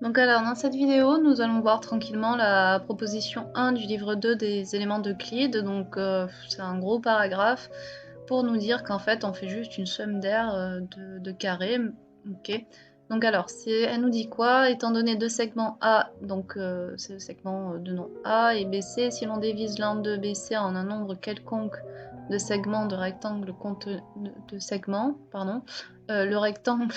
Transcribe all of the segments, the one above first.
Donc alors dans cette vidéo, nous allons voir tranquillement la proposition 1 du livre 2 des éléments d'Euclide. Donc c'est un gros paragraphe pour nous dire qu'en fait on fait juste une somme d'aires de carrés. Ok. Donc alors, elle nous dit quoi? Étant donné deux segments A, donc c'est le segment de nom A et BC, si l'on divise l'un de BC en un nombre quelconque de segments de rectangles de segments, pardon, le rectangle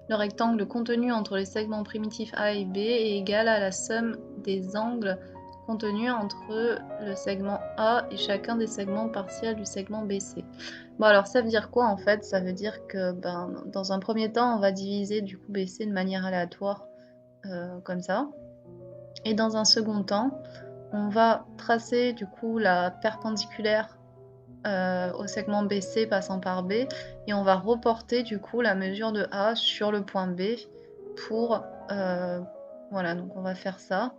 le rectangle contenu entre les segments primitifs A et B est égal à la somme des angles contenus entre le segment A et chacun des segments partiels du segment BC. Bon alors ça veut dire quoi en fait? Ça veut dire que dans un premier temps on va diviser du coup BC de manière aléatoire comme ça. Et dans un second temps on va tracer du coup la perpendiculaire au segment BC passant par B et on va reporter du coup la mesure de A sur le point B pour voilà, donc on va faire ça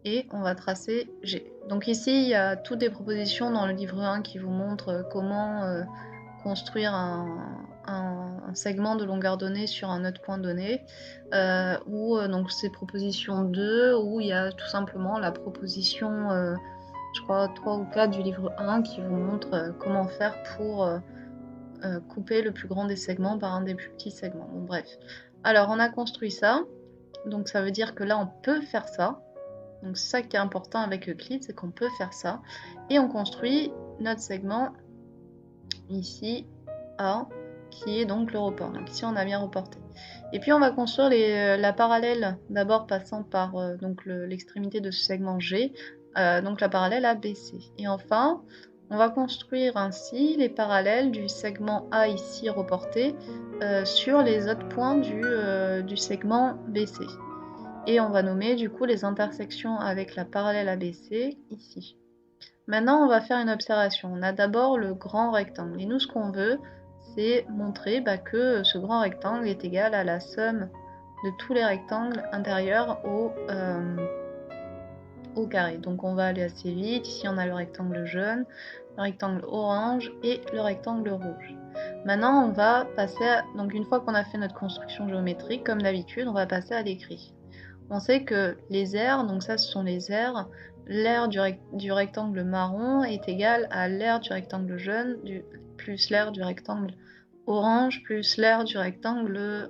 et on va tracer G. Donc ici il y a toutes des propositions dans le livre 1 qui vous montrent comment construire un segment de longueur donnée sur un autre point donné, ou donc c'est proposition 2 où il y a tout simplement la proposition je crois 3 ou 4 du livre 1 qui vous montre comment faire pour couper le plus grand des segments par un des plus petits segments. Bon bref. Alors on a construit ça, donc ça veut dire que là on peut faire ça. Donc c'est ça qui est important avec Euclide, c'est qu'on peut faire ça. Et on construit notre segment ici A, qui est donc le report. Donc ici on a bien reporté. Et puis on va construire la parallèle, d'abord passant par l'extrémité de ce segment G, donc la parallèle à BC. Et enfin, on va construire ainsi les parallèles du segment A ici reporté sur les autres points du segment BC. Et on va nommer du coup les intersections avec la parallèle ABC ici. Maintenant, on va faire une observation. On a d'abord le grand rectangle. Et nous, ce qu'on veut, c'est montrer que ce grand rectangle est égal à la somme de tous les rectangles intérieurs au carré. Donc on va aller assez vite. Ici, on a le rectangle jaune, le rectangle orange et le rectangle rouge. Maintenant, on va passer donc une fois qu'on a fait notre construction géométrique, comme d'habitude, on va passer à l'écrit. On sait que les aires, donc ça ce sont les aires, l'aire du rectangle marron est égale à l'aire du rectangle jaune plus l'aire du rectangle orange plus l'aire du rectangle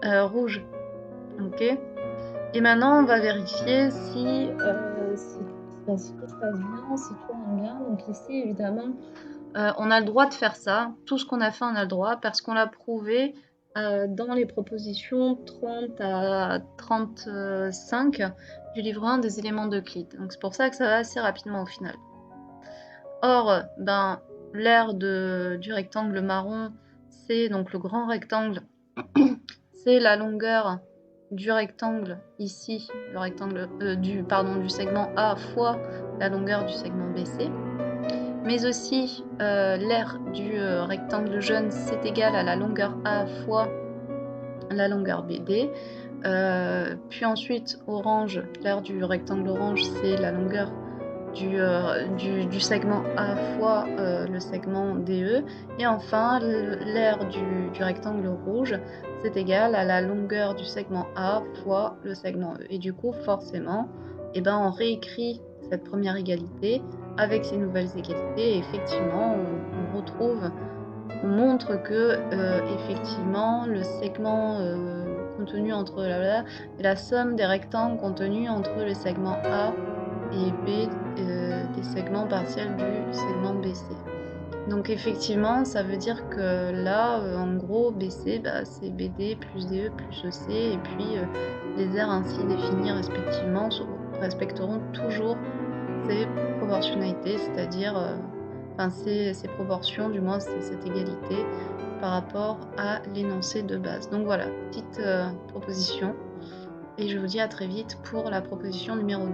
rouge. Ok. Et maintenant on va vérifier si tout se passe bien, si tout va bien. Donc ici évidemment on a le droit de faire ça. Tout ce qu'on a fait on a le droit parce qu'on l'a prouvé dans les propositions 30 à 35 du livre 1 des éléments d'Euclide. Donc c'est pour ça que ça va assez rapidement au final. Or, l'aire du rectangle marron, c'est donc le grand rectangle, c'est la longueur du rectangle ici, le rectangle du segment A fois la longueur du segment BC. Mais aussi l'aire du rectangle jaune, c'est égal à la longueur A fois la longueur BD. Puis ensuite, orange, l'aire du rectangle orange, c'est la longueur du segment A fois le segment DE. Et enfin, l'aire du rectangle rouge, c'est égal à la longueur du segment A fois le segment E. Et du coup, forcément, on réécrit cette première égalité avec ces nouvelles égalités. Et effectivement, on montre que effectivement le segment contenu entre la somme des rectangles contenus entre les segments A et B des segments partiels du segment BC. Donc effectivement, ça veut dire que là, en gros, BC, c'est BD plus DE plus EC, et puis les aires ainsi définies respectivement respecteront toujours ces proportionnalités, c'est-à-dire ces proportions, du moins cette égalité par rapport à l'énoncé de base. Donc voilà, petite proposition, et je vous dis à très vite pour la proposition numéro 2.